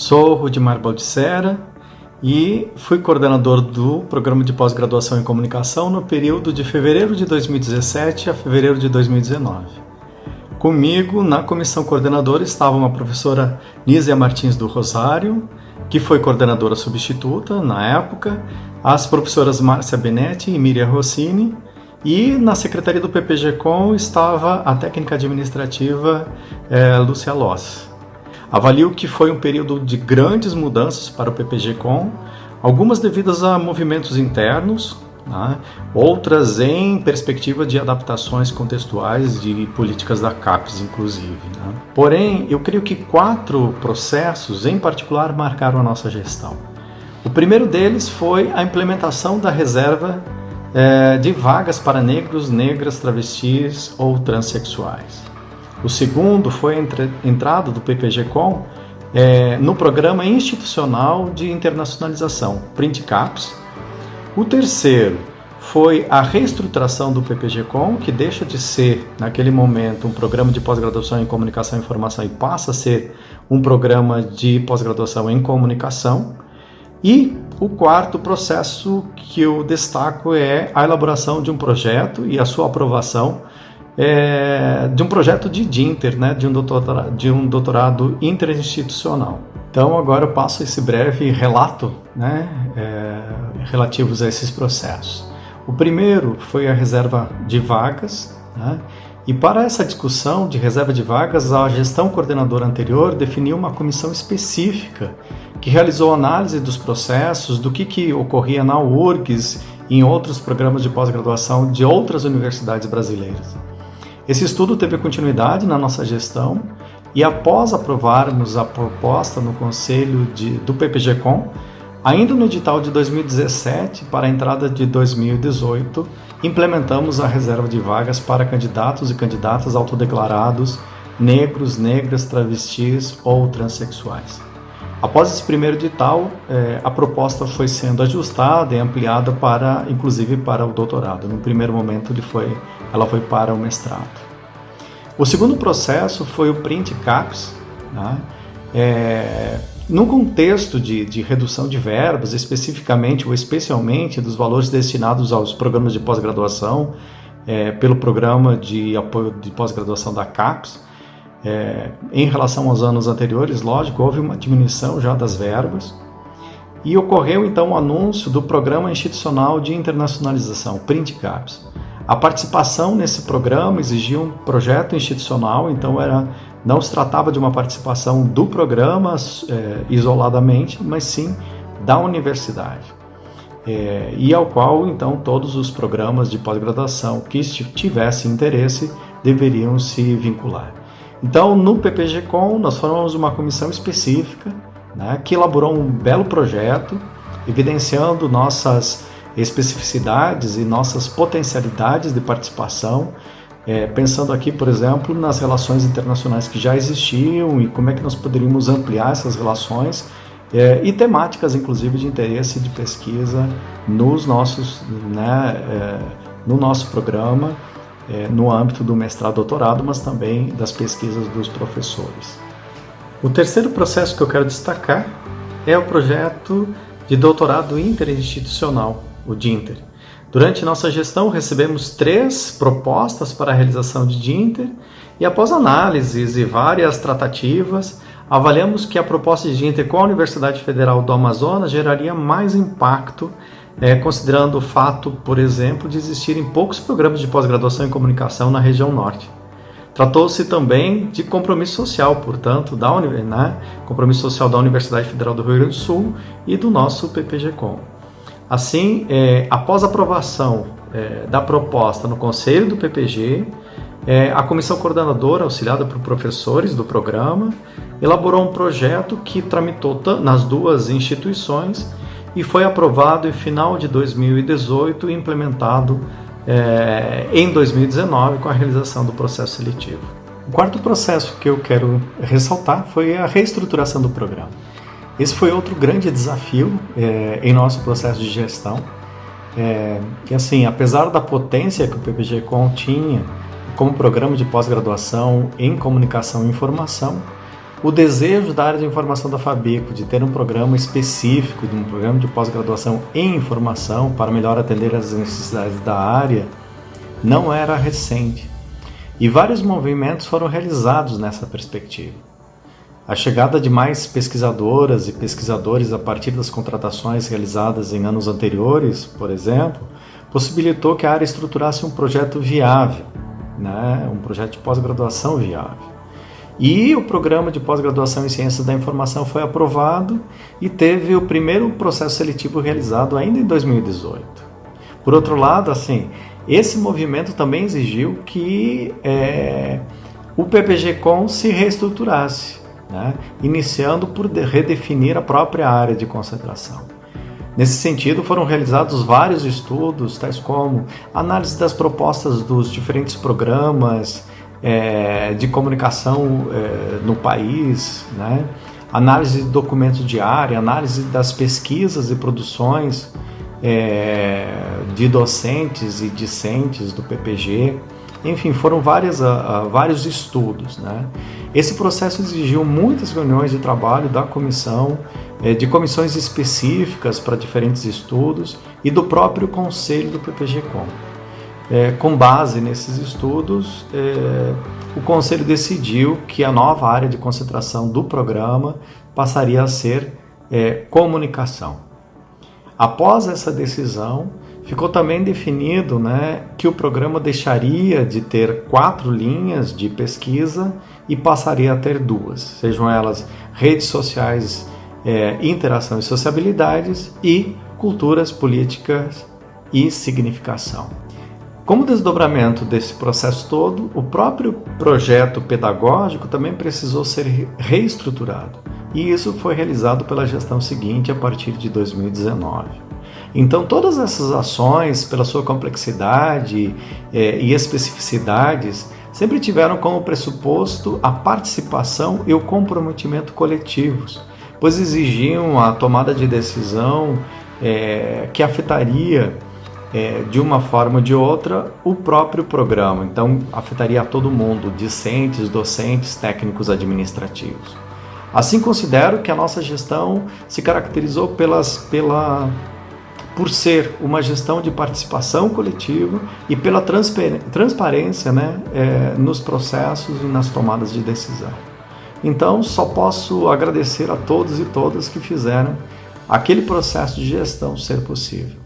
Sou Rudimar Baldissera e fui coordenador do Programa de Pós-Graduação em Comunicação no período de fevereiro de 2017 a fevereiro de 2019. Comigo, na comissão coordenadora, estava a professora Nízia Martins do Rosário, que foi coordenadora substituta na época, as professoras Márcia Benetti e Miriam Rossini, e na secretaria do PPG-Com estava a técnica administrativa Lúcia Loss. Avalio que foi um período de grandes mudanças para o PPG-Com, algumas devidas a movimentos internos, né, outras em perspectiva de adaptações contextuais de políticas da CAPES, inclusive. Né. Porém, eu creio que 4 processos em particular marcaram a nossa gestão. O primeiro deles foi a implementação da reserva de vagas para negros, negras, travestis ou transexuais. O segundo foi a entrada do PPG-Com no Programa Institucional de Internacionalização, PRINT-CAPES. O terceiro foi a reestruturação do PPG-Com, que deixa de ser, naquele momento, um programa de pós-graduação em Comunicação e Informação e passa a ser um programa de pós-graduação em Comunicação. E o quarto processo que eu destaco é a elaboração de um projeto e a sua aprovação de um projeto de DINTER, né, de um doutorado interinstitucional. Então agora eu passo esse breve relato, né, relativos a esses processos. O primeiro foi a reserva de vagas, né, e para essa discussão de reserva de vagas, a gestão coordenadora anterior definiu uma comissão específica que realizou análise dos processos, do que ocorria na URGS e em outros programas de pós-graduação de outras universidades brasileiras. Esse estudo teve continuidade na nossa gestão e após aprovarmos a proposta no Conselho do PPG-Com, ainda no edital de 2017 para a entrada de 2018, implementamos a reserva de vagas para candidatos e candidatas autodeclarados negros, negras, travestis ou transexuais. Após esse primeiro edital, a proposta foi sendo ajustada e ampliada inclusive para o doutorado. No primeiro momento ela foi para o mestrado. O segundo processo foi o PRINT-CAPES, né? No contexto de redução de verbas, especificamente ou especialmente dos valores destinados aos programas de pós-graduação, pelo programa de apoio de pós-graduação da CAPES, em relação aos anos anteriores, lógico, houve uma diminuição já das verbas e ocorreu então o anúncio do Programa Institucional de Internacionalização, PRINT-CAPES. A participação nesse programa exigia um projeto institucional, então não se tratava de uma participação do programa isoladamente, mas sim da universidade. E ao qual então todos os programas de pós-graduação que tivessem interesse deveriam se vincular. Então, no PPG-Com, nós formamos uma comissão específica, né, que elaborou um belo projeto, evidenciando nossas especificidades e nossas potencialidades de participação, pensando aqui, por exemplo, nas relações internacionais que já existiam e como é que nós poderíamos ampliar essas relações e temáticas, inclusive, de interesse de pesquisa no nosso programa, no âmbito do mestrado-doutorado, mas também das pesquisas dos professores. O terceiro processo que eu quero destacar é o projeto de doutorado interinstitucional, o DINTER. Durante nossa gestão, recebemos 3 propostas para a realização de DINTER e, após análises e várias tratativas, avaliamos que a proposta de DINTER com a Universidade Federal do Amazonas geraria mais impacto, considerando o fato, por exemplo, de existirem poucos programas de pós-graduação em comunicação na região norte. Tratou-se também de compromisso social, portanto, compromisso social da Universidade Federal do Rio Grande do Sul e do nosso PPG-Com. Assim, após a aprovação da proposta no Conselho do PPG, a comissão coordenadora, auxiliada por professores do programa, elaborou um projeto que tramitou nas 2 instituições e foi aprovado em final de 2018 e implementado em 2019 com a realização do processo seletivo. O quarto processo que eu quero ressaltar foi a reestruturação do programa. Esse foi outro grande desafio em nosso processo de gestão, que assim, apesar da potência que o PPG-Com tinha como programa de pós-graduação em Comunicação e Informação, o desejo da área de informação da Fabico de ter um programa específico, de um programa de pós-graduação em informação para melhor atender às necessidades da área, não era recente. E vários movimentos foram realizados nessa perspectiva. A chegada de mais pesquisadoras e pesquisadores a partir das contratações realizadas em anos anteriores, por exemplo, possibilitou que a área estruturasse um projeto viável, né? Um projeto de pós-graduação viável. E o programa de pós-graduação em Ciências da Informação foi aprovado e teve o primeiro processo seletivo realizado ainda em 2018. Por outro lado, esse movimento também exigiu que o PPG-Com se reestruturasse, né? Iniciando por redefinir a própria área de concentração. Nesse sentido, foram realizados vários estudos, tais como análise das propostas dos diferentes programas de comunicação no país, né? Análise de documentos de área, análise das pesquisas e produções de docentes e discentes do PPG. Enfim, foram vários estudos, né? Esse processo exigiu muitas reuniões de trabalho da comissão, de comissões específicas para diferentes estudos e do próprio conselho do PPG-Com. Com base nesses estudos, o conselho decidiu que a nova área de concentração do programa passaria a ser comunicação. Após essa decisão, ficou também definido, né, que o programa deixaria de ter 4 linhas de pesquisa e passaria a ter 2, sejam elas redes sociais, interação e sociabilidades e culturas, políticas e significação. Como desdobramento desse processo todo, o próprio projeto pedagógico também precisou ser reestruturado, e isso foi realizado pela gestão seguinte a partir de 2019. Então, todas essas ações, pela sua complexidade e especificidades, sempre tiveram como pressuposto a participação e o comprometimento coletivos, pois exigiam a tomada de decisão que afetaria, de uma forma ou de outra, o próprio programa. Então, afetaria a todo mundo, discentes, docentes, técnicos administrativos. Assim, considero que a nossa gestão se caracterizou por ser uma gestão de participação coletiva e pela transparência, né, nos processos e nas tomadas de decisão. Então, só posso agradecer a todos e todas que fizeram aquele processo de gestão ser possível.